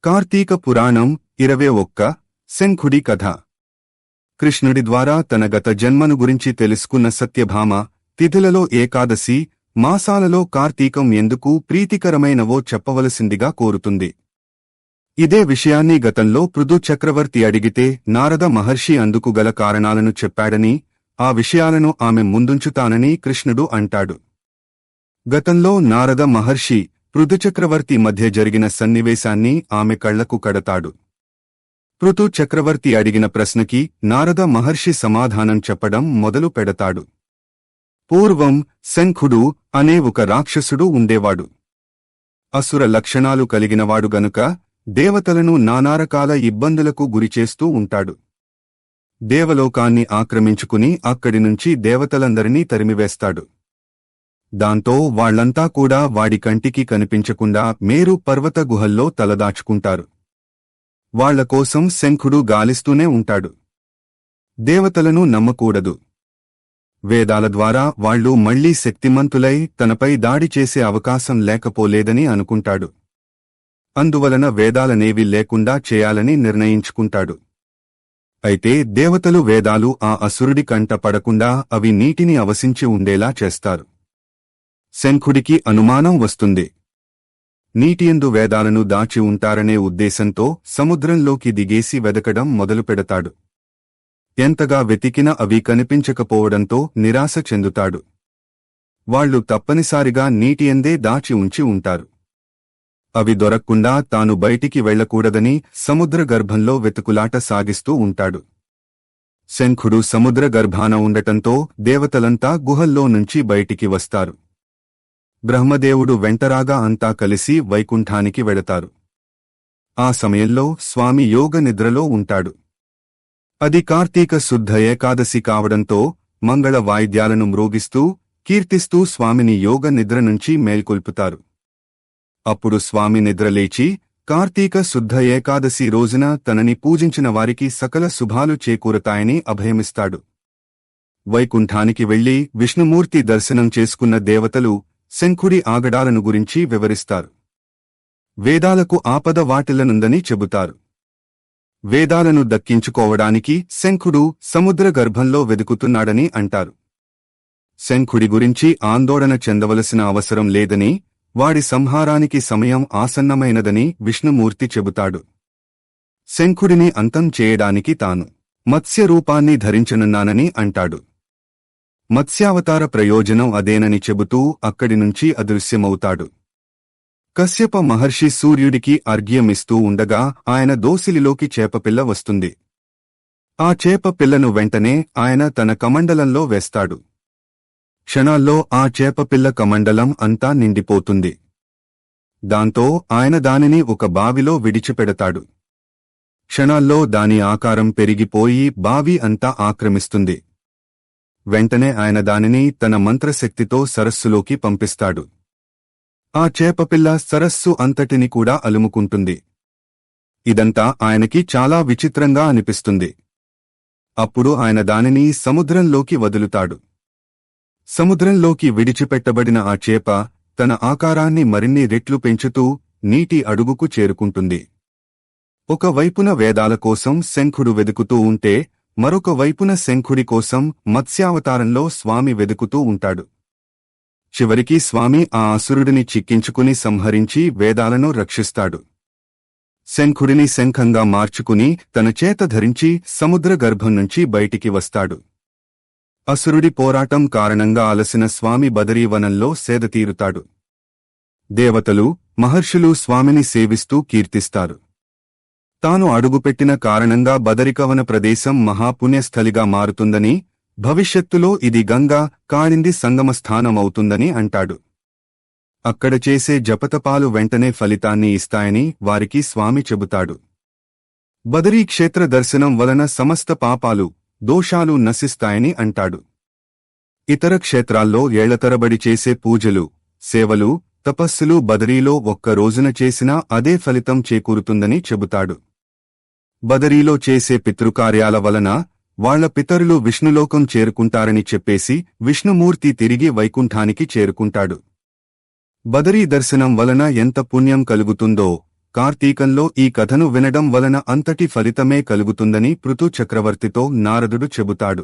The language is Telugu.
కార్తీక పురాణం 21 శంఖుడి కథ. కృష్ణుడి ద్వారా తన గత జన్మను గురించి తెలుసుకున్న సత్యభామ తిథులలో ఏకాదశి, మాసాలలో కార్తీకం ఎందుకు ప్రీతికరమైనవో చెప్పవలసిందిగా కోరుతుంది. ఇదే విషయాన్ని గతంలో పృథు చక్రవర్తి అడిగితే నారద మహర్షి అందుకు గల కారణాలను చెప్పాడని, ఆ విషయాలను ఆమె ముందుంచుతానని కృష్ణుడు అంటాడు. గతంలో నారద మహర్షి పృథుచక్రవర్తి మధ్య జరిగిన సన్నివేశాన్ని ఆమె కళ్లకు కడతాడు. పృథు చక్రవర్తి అడిగిన ప్రశ్నకి నారద మహర్షి సమాధానం చెప్పడం మొదలు పెడతాడు. పూర్వం శంఖుడు అనే ఒక రాక్షసుడు ఉండేవాడు. అసుర లక్షణాలు కలిగినవాడు గనుక దేవతలను నానారకాల ఇబ్బందులకు గురిచేస్తూ ఉంటాడు. దేవలోకాన్ని ఆక్రమించుకుని అక్కడి నుంచి దేవతలందరినీ తరిమివేస్తాడు. దాంతో వాళ్లంతా కూడా వాడి కంటికి కనిపించకుండా మేరు పర్వత గుహల్లో తలదాచుకుంటారు. వాళ్లకోసం శంఖుడు గాలిస్తూనే ఉంటాడు. దేవతలను నమ్మకూడదు. వేదాల ద్వారా వాళ్లు మళ్లీ శక్తిమంతులై తనపై దాడి చేసే అవకాశం లేకపోలేదని అనుకుంటాడు. అందువలన వేదాలనేవి లేకుండా చేయాలని నిర్ణయించుకుంటాడు. అయితే దేవతలు వేదాలు ఆ అసురుడి కంట పడకుండా అవి నీటిని అవసించి ఉండేలా చేస్తారు. శంఖుడికి అనుమానం వస్తుంది. నీటియందు వేదాలను దాచి ఉంటారనే ఉద్దేశంతో సముద్రంలోకి దిగేసి వెదకడం మొదలుపెడతాడు. ఎంతగా వెతికినా అవి కనిపించకపోవడంతో నిరాశ చెందుతాడు. వాళ్లు తప్పనిసరిగా నీటియందే దాచి ఉంచి ఉంటారు. అవి దొరక్కుండా తాను బయటికి వెళ్లకూడదని సముద్ర గర్భంలో వెతుకులాట సాగిస్తూ ఉంటాడు. శంఖుడు సముద్ర గర్భాన ఉండటంతో దేవతలంతా గుహల్లో నుంచి బయటికి వస్తారు. బ్రహ్మదేవుడు వెంటరాగా అంతా కలిసి వైకుంఠానికి వెడతారు. ఆ సమయంలో స్వామి యోగ నిద్రలో ఉంటాడు. అది కార్తీక శుద్ధ ఏకాదశి కావడంతో మంగళ వాయిద్యాలను మ్రోగిస్తూ కీర్తిస్తూ స్వామిని యోగ నిద్ర నుంచి మేల్కొల్పుతారు. అప్పుడు స్వామి నిద్రలేచి కార్తీక శుద్ధ ఏకాదశి రోజున తనని పూజించిన వారికి సకల శుభాలు చేకూరతాయని అభయమిస్తాడు. వైకుంఠానికి వెళ్లి విష్ణుమూర్తి దర్శనం చేసుకున్న దేవతలు శంఖుడి ఆగడాలను గురించి వివరిస్తారు. వేదాలకు ఆపద వాటిల్లనుందని చెబుతారు. వేదాలను దక్కించుకోవడానికి శంఖుడు సముద్ర గర్భంలో వెదుకుతున్నాడని అంటారు. శంఖుడి గురించి ఆందోళన చెందవలసిన అవసరం లేదని, వాడి సంహారానికి సమయం ఆసన్నమైనదని విష్ణుమూర్తి చెబుతాడు. శంఖుడిని అంతం చేయడానికి తాను మత్స్య రూపాన్ని ధరించనున్నానని అంటాడు. మత్స్యావతార ప్రయోజనం అదేనని చెబుతూ అక్కడి నుంచి అదృశ్యమవుతాడు. కశ్యప మహర్షి సూర్యుడికి అర్ఘ్యమిస్తూ ఉండగా ఆయన దోసిలిలోకి చేపపిల్ల వస్తుంది. ఆ చేపపిల్లను వెంటనే ఆయన తన కమండలంలో వేస్తాడు. క్షణాల్లో ఆ చేపపిల్ల కమండలం అంతా నిండిపోతుంది. దాంతో ఆయన దానిని ఒక బావిలో విడిచిపెడతాడు. క్షణాల్లో దాని ఆకారం పెరిగిపోయి బావి అంతా ఆక్రమిస్తుంది. వెంటనే ఆయన దానిని తన మంత్రశక్తితో సరస్సులోకి పంపిస్తాడు. ఆ చేపపిల్ల సరస్సు అంతటిని కూడా అలుముకుంటుంది. ఇదంతా ఆయనకి చాలా విచిత్రంగా అనిపిస్తుంది. అప్పుడు ఆయన దానిని సముద్రంలోకి వదులుతాడు. సముద్రంలోకి విడిచిపెట్టబడిన ఆ చేప తన ఆకారాన్ని మరిన్ని రెట్లు పెంచుతూ నీటి అడుగుకు చేరుకుంటుంది. ఒకవైపున వేదాల కోసం శంఖుడు వెదుకుతూ ఉంటే, మరొక వైపున శంఖుడి కోసం మత్స్యావతారంలో స్వామి వెదుకుతూ ఉంటాడు. చివరికి స్వామి ఆ అసురుడిని చిక్కించుకుని సంహరించి వేదాలను రక్షిస్తాడు. శంఖుడిని శంఖంగా మార్చుకుని తన చేత ధరించి సముద్ర గర్భం నుంచి బయటికి వస్తాడు. అసురుడి పోరాటం కారణంగా అలసిన స్వామి బదరీవనంలో సేదతీరుతాడు. దేవతలు, మహర్షులు స్వామిని సేవిస్తూ కీర్తిస్తారు. తాను అడుగుపెట్టిన కారణంగా బదరికవన ప్రదేశం మహాపుణ్యస్థలిగా మారుతుందని, భవిష్యత్తులో ఇది గంగా, కాళింది సంగమస్థానమవుతుందని అంటాడు. అక్కడ చేసే జపతపాలు వెంటనే ఫలితాన్ని ఇస్తాయని వారికి స్వామి చెబుతాడు. బదరీ క్షేత్ర దర్శనం వలన సమస్త పాపాలు, దోషాలు నశిస్తాయని అంటాడు. ఇతర క్షేత్రాల్లో ఏళ్లతరబడి చేసే పూజలు, సేవలు, తపస్సులు బదరీలో ఒక్క రోజున చేసినా అదే ఫలితం చేకూరుతుందని చెబుతాడు. బదరీలో చేసే పితృకార్యాల వలన వాళ్ల పితరులు విష్ణులోకం చేరుకుంటారని చెప్పేసి విష్ణుమూర్తి తిరిగి వైకుంఠానికి చేరుకుంటాడు. బదరీ దర్శనం వలన ఎంత పుణ్యం కలుగుతుందో కార్తీకంలో ఈ కథను వినడం వలన అంతటి ఫలితమే కలుగుతుందని పృథు చక్రవర్తితో నారదుడు చెబుతాడు.